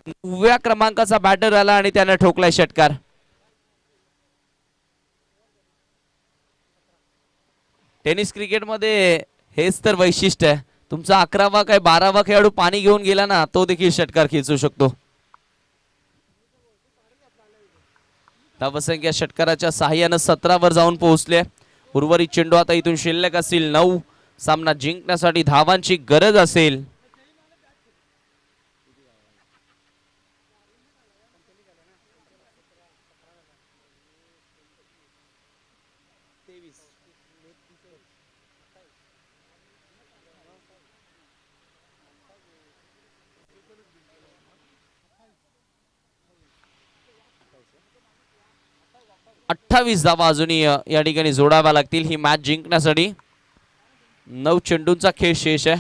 9व्या क्रमांकाचा बॅटर आला आणि त्यानं ठोकलाय षटकार. टेनिस क्रिकेटमध्ये हेच तर वैशिष्ट्य आहे. तुमचा 11वा काय 12वा खेळाडू पाणी घेऊन गेला ना तो देखील षटकार खेचू शकतो. धावसंख्या षटकाराच्या सहाय्यानं 17 वर जाऊन पोहोचले. उर्वरित चेंडू आता इथून शिल्लक असतील 9. सामना जिंकण्यासाठी धावांची गरज असेल. अठ्ठावीस धावा अजूनही या ठिकाणी जोडाव्या लागतील ही मॅच जिंकण्यासाठी. 9 चेंडूंचा खेळ शेष आहे.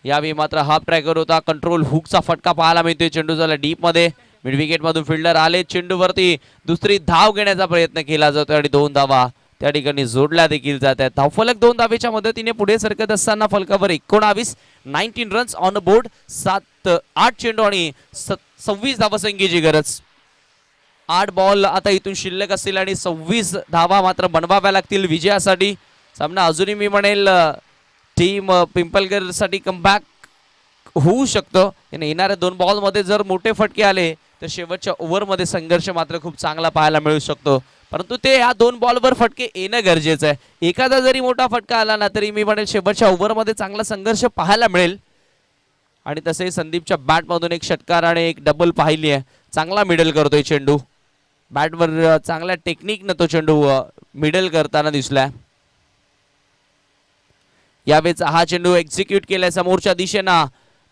यावेळी मात्र हाफ ट्रॅकर होता. कंट्रोल हुकचा फटका पाहायला मिळतोय. चेंडू झाला डीप मध्ये. मिड विकेट मधून फिल्डर आले. चेंडूवरती दुसरी धाव घेण्याचा प्रयत्न केला जातो आणि 2 धावा त्या ठिकाणी जोडल्या देखील जात आहेत. धावफलक 2 धावेच्या मदतीने पुढे सरकत असताना फलकावर 19 रन्स ऑन बोर्ड. 8 चेंडू आणि 26 धावसंख्येची गरज. 8 बॉल आता इथून शिल्लक असतील आणि 26 धावा मात्र बनवाव्या लागतील विजयासाठी. सामना अजूनही मी म्हणेल टीम पिंपलगर साठी कमबॅक होऊ शकतो. येणाऱ्या 2 बॉल मध्ये जर मोठे फटके आले तर शेवटच्या ओव्हरमध्ये संघर्ष मात्र खूप चांगला पाहायला मिळू शकतो. परंतु ते ह्या 2 बॉलवर फटके येणं गरजेचं आहे. एखादा जरी मोठा फटका आला ना तरी मी म्हणेल शेवटच्या ओव्हरमध्ये चांगला संघर्ष पाहायला मिळेल. आणि तसे संदीपच्या बॅटमधून एक षटकार आणि एक डबल पाहिली आहे. चांगला मिडल करतोय चेंडू. बॅटवर चांगल्या टेक्निकनं तो चेंडू मिडल करताना दिसलाय. यावेळेचा हा चेंडू एक्झिक्यूट केलाय समोरच्या दिशेनं.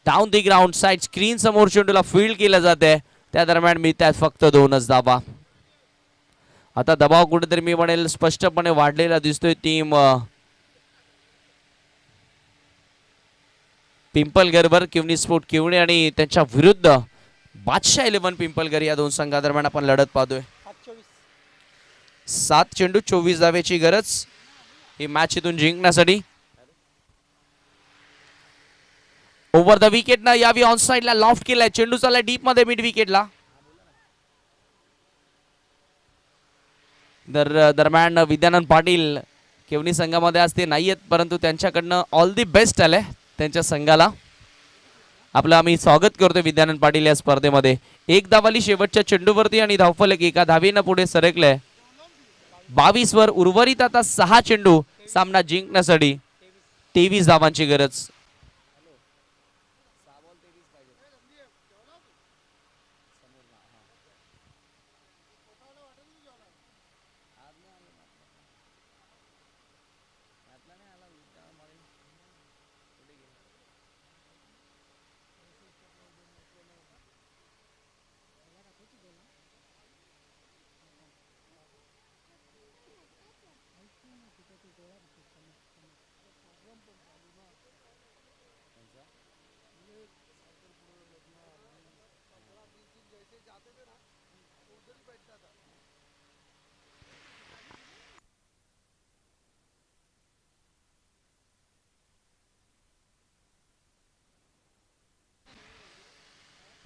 Down the ground side screen समोर चेंडूला फील्ड केलं जाते. त्या दरम्यान मी त्यात फक्त 2च धावा. आता दबाव कुठेतरी मी म्हणेल स्पष्टपणे वाढलेला दिसतोय. टीम पिंपलगरवर केवनी स्पोर्ट केवणी आणि त्यांच्या विरुद्ध बादशाह 11 पिंपलगर या 2 संघादरम्यान आपण लढत पाहतोय. 7 चेंडू 24 धावेची गरज ही मॅच इथून जिंकण्यासाठी. ओव्हर द विकेट ना यावी ऑन साइडला लॉफ्ट केलाय. चेंडू चालला डीप मध्ये मिड विकेटला. दरम्यान विद्यानंद पाटील केवनी संघामध्ये असते नाहीयेत परंतु त्यांच्याकडनं ऑल दी बेस्ट आलंय त्यांच्या संघाला. आपलं आम्ही स्वागत करतोय विद्यानंद पाटील या स्पर्धेमध्ये. 1 धावाली शेवटच्या चेंडूवरती आणि धावफलक एका धावेनं पुढे सरकलंय. 22 वर उर्वरित आता 6 चेंडू सामना जिंकण्यासाठी 23 धावांची गरज.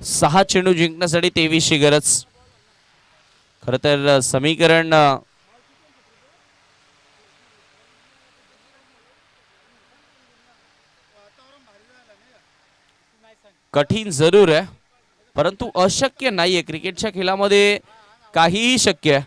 सहा चेंडू जिंकण्यासाठी 23ची गरज. खर तर समीकरण कठीण जरूर आहे परंतु अशक्य नाहीये. क्रिकेटच्या खेळामध्ये काहीही शक्य आहे.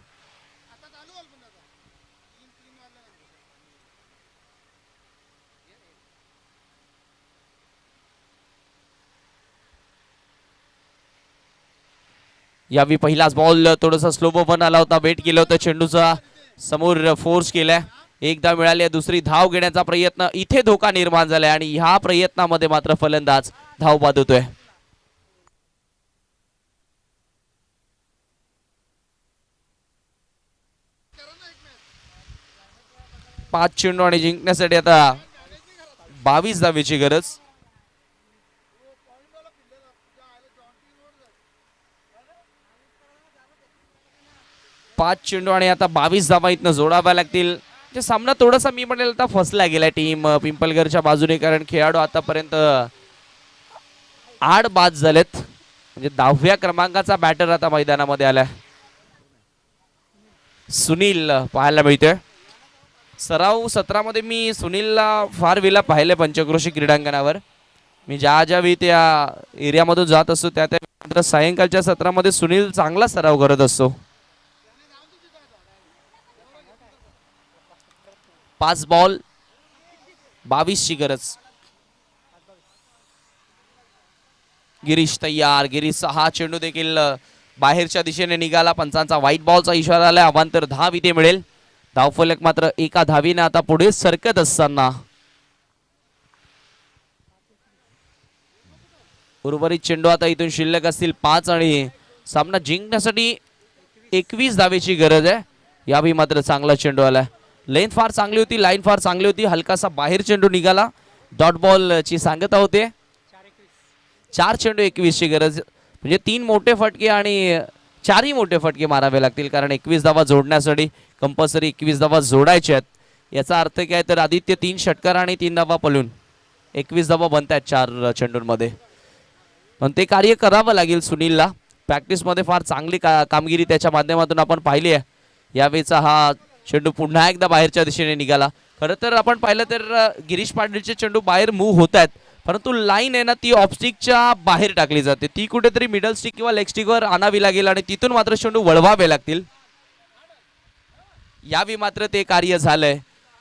यावी पहिलाच बॉल थोडासा स्लो पण आला होता, वेट केलं होतं चेंडूचा, समोर फोर्स केलाय, एकदा मिळाली दुसरी धाव घेण्याचा प्रयत्न, इथे धोका निर्माण झालाय आणि ह्या प्रयत्नामध्ये मात्र फलंदाज धाव बाद होतोय. 5 चेंडू आणि जिंकण्यासाठी आता 22 धावेची गरज. पाच चेंडू आणि आता 22 धावा इथनं जोडाव्या लागतील. सामना थोडासा मी म्हणेल आता फसला गेला टीम पिंपलगरच्या बाजूने, कारण खेळाडू आतापर्यंत 8 बाद झालेत. म्हणजे 10व्या क्रमांकाचा बॅटर आता मैदानामध्ये आलाय. सुनील पाहायला मिळतोय. सराव सत्रामध्ये मी सुनीलला फार वेळा पाहिले पंचक्रोशी क्रीडांगणावर. मी ज्या वेळी त्या एरियामधून जात असतो त्या सायंकाळच्या सत्रामध्ये सुनील चांगला सराव करत असतो. 5 बॉल 22 ची गरज. गिरीश तयार. गिरीश हा चेंडू देखील बाहेरच्या दिशेने निघाला. पंचांचा व्हाईट बॉलचा इशारा आला. अवांतर धाव इथे मिळेल. धावफलक मात्र एका धावीने आता पुढे सरकत असताना उर्वरित चेंडू आता इथून शिल्लक असतील 5 आणि सामना जिंकण्यासाठी 21 धावेची गरज आहे. यावेळी मात्र चांगला चेंडू आलाय. लेंथ फार चांगली होती, लाईन फार चांगली होती. हलकासा बाहेर चेंडू निघाला. डॉट बॉल ची सांगता होते. 4 चेंडू 21 ची गरज. म्हणजे 3 मोठे फटके आणि 4ही मोठे फटके मारावे लागतील, कारण 21 धावा जोडण्यासाठी कंपल्सरी 21 धावा जोडायच्या आहेत. याचा अर्थ काय तर आदित्य 3 षटकार आणि 3 धावा पळून 21 धावा बनतायत 4 चेंडूंमध्ये. पण ते कार्य करावं लागेल सुनीलला. प्रॅक्टिसमध्ये फार चांगली कामगिरी त्याच्या माध्यमातून आपण पाहिली आहे. यावेळीचा हा चेंडू पुन्हा एकदा बाहेरच्या दिशेने निघाला. खरं तर आपण पाहिलं तर गिरीश पाटीलचे चेंडू बाहेर मूव्ह होत आहेत, परंतु लाईन आहे ना ती ऑफस्टिकच्या बाहेर टाकली जाते. ती कुठेतरी मिडल स्टिक किंवा लेग स्टिकवर आणावी लागेल आणि तिथून मात्र चेंडू वळवावे लागतील. यावेळी मात्र ते कार्य झालंय.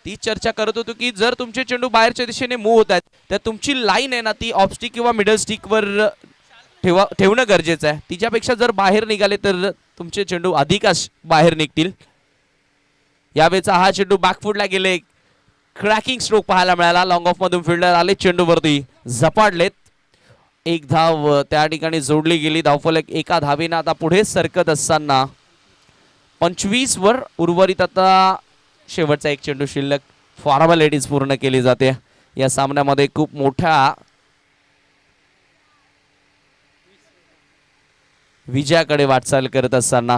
ती चर्चा करत होतो की जर तुमचे चेंडू बाहेरच्या दिशेने मूव्ह होत आहेत तर तुमची लाईन आहे ना ती ऑफस्टिक किंवा मिडल स्टिकवर ठेवणं गरजेचं आहे. तिच्यापेक्षा जर बाहेर निघाले तर तुमचे चेंडू अधिकच बाहेर निघतील. यावेळेचा हा चेंडू बॅकफुटला गेले. क्रॅकिंग स्ट्रोक पाहायला मिळाला. लॉंग ऑफ मधून फिल्डर आले, चेंडूवरती झपाटलेत. 1 धाव त्या ठिकाणी जोडली गेली. धावफलक एका धावेनं आता पुढे सरकत असताना 25 वर. उर्वरित आता शेवटचा 1 चेंडू शिल्लक. फॉर्मॅलिटीज पूर्ण केली जाते. या सामन्यामध्ये खूप मोठ्या विजयाकडे वाटचाल करत असताना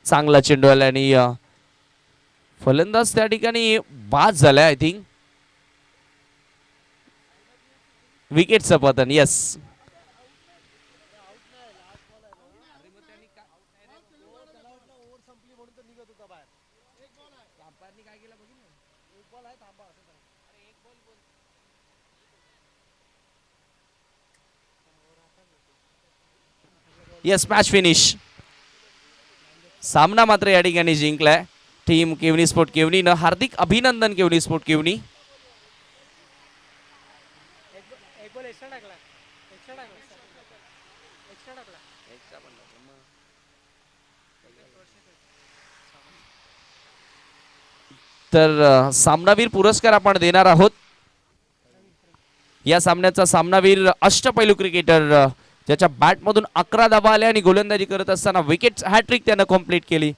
चांगला चेंडू आला आणि फलंदाज त्या ठिकाणी बाद झालाय. आय थिंक विकेटचं पतन. Yes, yes, match finish. सामना मात्र या ठिकाणी जिंकलाय टीम केवनी स्पोर्ट केवनीनं. हार्दिक अभिनंदन केवनी स्पोर्ट केवनी. तर सामनावीर पुरस्कार आपण देणार आहोत. या सामन्याचा सामनावीर अष्टपैलू क्रिकेटर ज्याच्या बॅटमधून 11 धावा आल्या आणि गोलंदाजी करत असताना विकेट हॅट्रिक त्यानं कंप्लीट केली